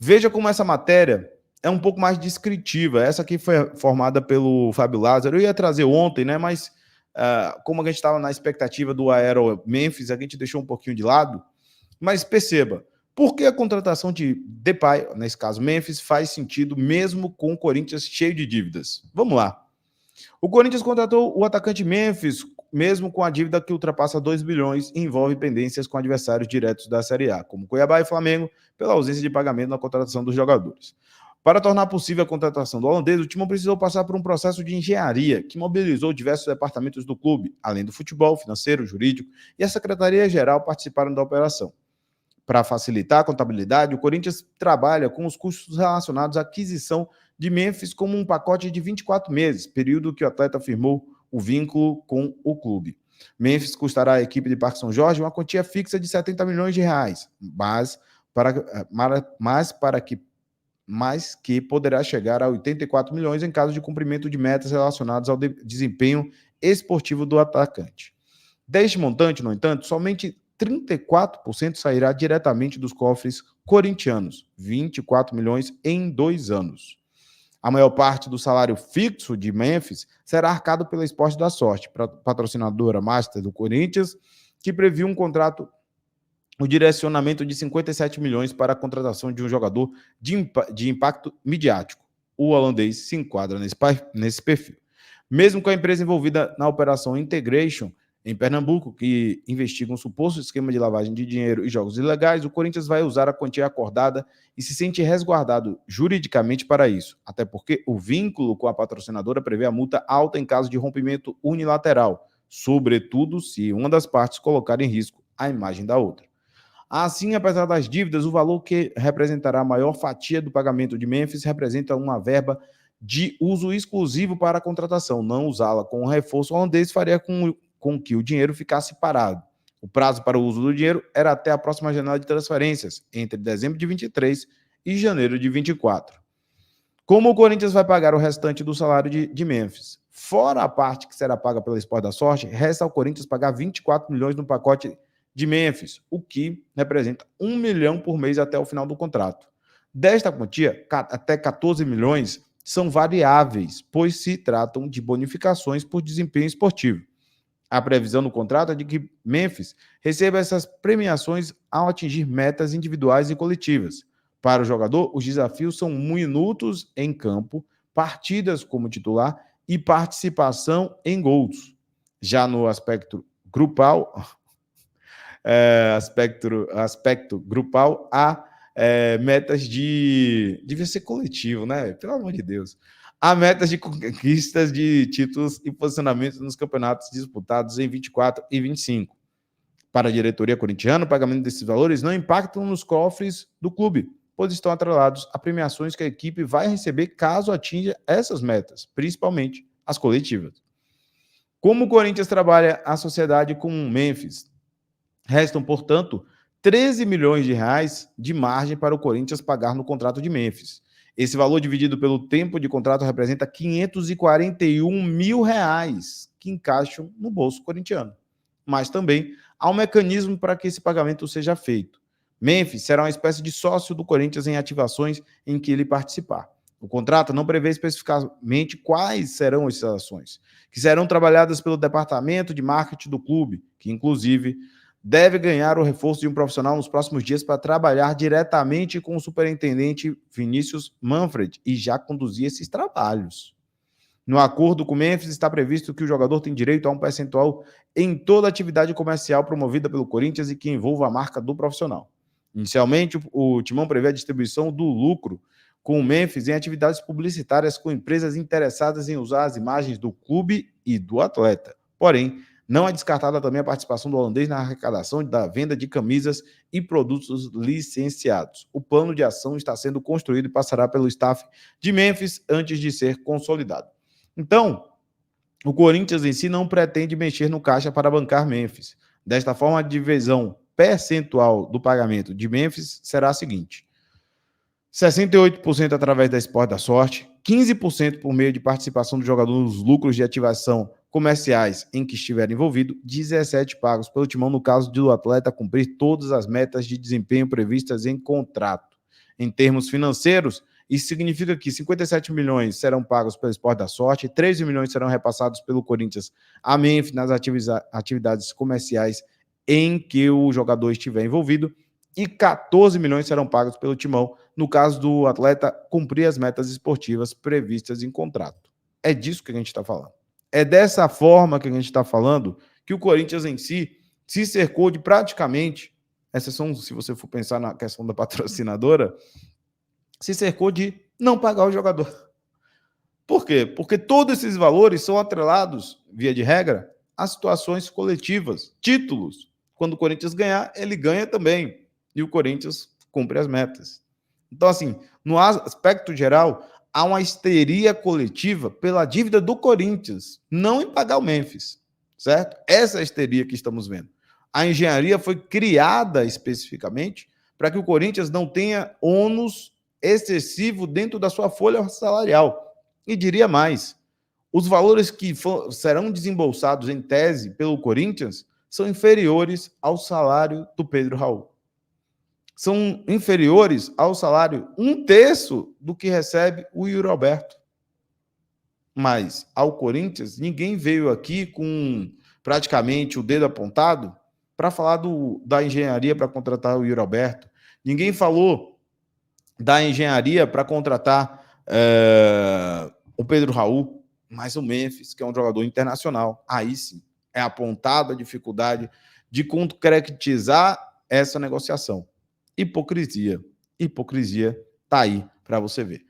Veja como essa matéria é um pouco mais descritiva. Essa aqui foi formada pelo Fábio Lázaro. Eu ia trazer ontem, né? Mas como a gente estava na expectativa do Aero Memphis, a gente deixou um pouquinho de lado. Mas perceba, por que a contratação de Depay, nesse caso Memphis, faz sentido mesmo com o Corinthians cheio de dívidas? Vamos lá. O Corinthians contratou o atacante Memphis, mesmo com a dívida que ultrapassa 2 bilhões e envolve pendências com adversários diretos da Série A, como Cuiabá e Flamengo, pela ausência de pagamento na contratação dos jogadores. Para tornar possível a contratação do holandês, o time precisou passar por um processo de engenharia que mobilizou diversos departamentos do clube, além do futebol, financeiro, jurídico, e a Secretaria-Geral participaram da operação. Para facilitar a contabilidade, o Corinthians trabalha com os custos relacionados à aquisição de Memphis como um pacote de 24 meses, período que o atleta firmou o vínculo com o clube. Memphis custará à equipe de Parque São Jorge uma quantia fixa de 70 milhões de reais, mas que poderá chegar a 84 milhões em caso de cumprimento de metas relacionadas ao desempenho esportivo do atacante. Deste montante, no entanto, somente 34% sairá diretamente dos cofres corintianos, 24 milhões em 2 anos. A maior parte do salário fixo de Memphis será arcado pela Esporte da Sorte, patrocinadora master do Corinthians, que previu um contrato, o direcionamento de 57 milhões para a contratação de um jogador de impacto midiático. O holandês se enquadra nesse perfil. Mesmo com a empresa envolvida na operação Integration, em Pernambuco, que investiga um suposto esquema de lavagem de dinheiro e jogos ilegais, o Corinthians vai usar a quantia acordada e se sente resguardado juridicamente para isso, até porque o vínculo com a patrocinadora prevê a multa alta em caso de rompimento unilateral, sobretudo se uma das partes colocar em risco a imagem da outra. Assim, apesar das dívidas, o valor que representará a maior fatia do pagamento de Memphis representa uma verba de uso exclusivo para a contratação. Não usá-la com o reforço holandês faria com que o dinheiro ficasse parado. O prazo para o uso do dinheiro era até a próxima janela de transferências, entre dezembro de 23 e janeiro de 24. Como o Corinthians vai pagar o restante do salário de Memphis? Fora a parte que será paga pela Esporte da Sorte, resta ao Corinthians pagar 24 milhões no pacote de Memphis, o que representa 1 milhão por mês até o final do contrato. Desta quantia, até 14 milhões são variáveis, pois se tratam de bonificações por desempenho esportivo. A previsão no contrato é de que Memphis receba essas premiações ao atingir metas individuais e coletivas. Para o jogador, os desafios são minutos em campo, partidas como titular e participação em gols. Já no aspecto grupal, há metas devia ser coletivo, né? Pelo amor de Deus. Há metas de conquistas de títulos e posicionamentos nos campeonatos disputados em 24 e 25. Para a diretoria corintiana, o pagamento desses valores não impactam nos cofres do clube, pois estão atrelados a premiações que a equipe vai receber caso atinja essas metas, principalmente as coletivas. Como o Corinthians trabalha a sociedade com Memphis? Restam, portanto, 13 milhões de reais de margem para o Corinthians pagar no contrato de Memphis. Esse valor dividido pelo tempo de contrato representa 541 mil reais que encaixam no bolso corintiano. Mas também há um mecanismo para que esse pagamento seja feito. Memphis será uma espécie de sócio do Corinthians em ativações em que ele participar. O contrato não prevê especificamente quais serão essas ações, que serão trabalhadas pelo departamento de marketing do clube, que inclusive deve ganhar o reforço de um profissional nos próximos dias para trabalhar diretamente com o superintendente Vinícius Manfred e já conduzir esses trabalhos. No acordo com o Memphis está previsto que o jogador tem direito a um percentual em toda atividade comercial promovida pelo Corinthians e que envolva a marca do profissional. Inicialmente, o Timão prevê a distribuição do lucro com o Memphis em atividades publicitárias com empresas interessadas em usar as imagens do clube e do atleta. Porém, não é descartada também a participação do holandês na arrecadação da venda de camisas e produtos licenciados. O plano de ação está sendo construído e passará pelo staff de Memphis antes de ser consolidado. Então, o Corinthians em si não pretende mexer no caixa para bancar Memphis. Desta forma, a divisão percentual do pagamento de Memphis será a seguinte: 68% através da Esporte da Sorte, 15% por meio de participação do jogador nos lucros de ativação comerciais em que estiver envolvido, 17% pagos pelo Timão no caso do atleta cumprir todas as metas de desempenho previstas em contrato. em termos financeiros, isso significa que 57 milhões serão pagos pelo Esporte da Sorte, 13 milhões serão repassados pelo Corinthians a Memphis nas atividades comerciais em que o jogador estiver envolvido, e 14 milhões serão pagos pelo Timão, no caso do atleta cumprir as metas esportivas previstas em contrato. É disso que a gente está falando. É dessa forma que a gente está falando que o Corinthians em si se cercou de praticamente, exceção se você for pensar na questão da patrocinadora, se cercou de não pagar o jogador. Por quê? Porque todos esses valores são atrelados, via de regra, a situações coletivas, títulos. Quando o Corinthians ganhar, ele ganha também. E o Corinthians cumpre as metas. Então, assim, no aspecto geral, há uma histeria coletiva pela dívida do Corinthians, não em pagar o Memphis, certo? Essa é a histeria que estamos vendo. A engenharia foi criada especificamente para que o Corinthians não tenha ônus excessivo dentro da sua folha salarial. E diria mais, os valores que serão desembolsados em tese pelo Corinthians são inferiores ao salário do Pedro Raul. São inferiores ao salário 1/3 do que recebe o Yuri Alberto. Mas ao Corinthians, ninguém veio aqui com praticamente o dedo apontado para falar da engenharia para contratar o Yuri Alberto. Ninguém falou da engenharia para contratar o Pedro Raul, mas o Memphis, que é um jogador internacional. Aí sim, é apontada a dificuldade de concretizar essa negociação. Hipocrisia. Hipocrisia está aí para você ver.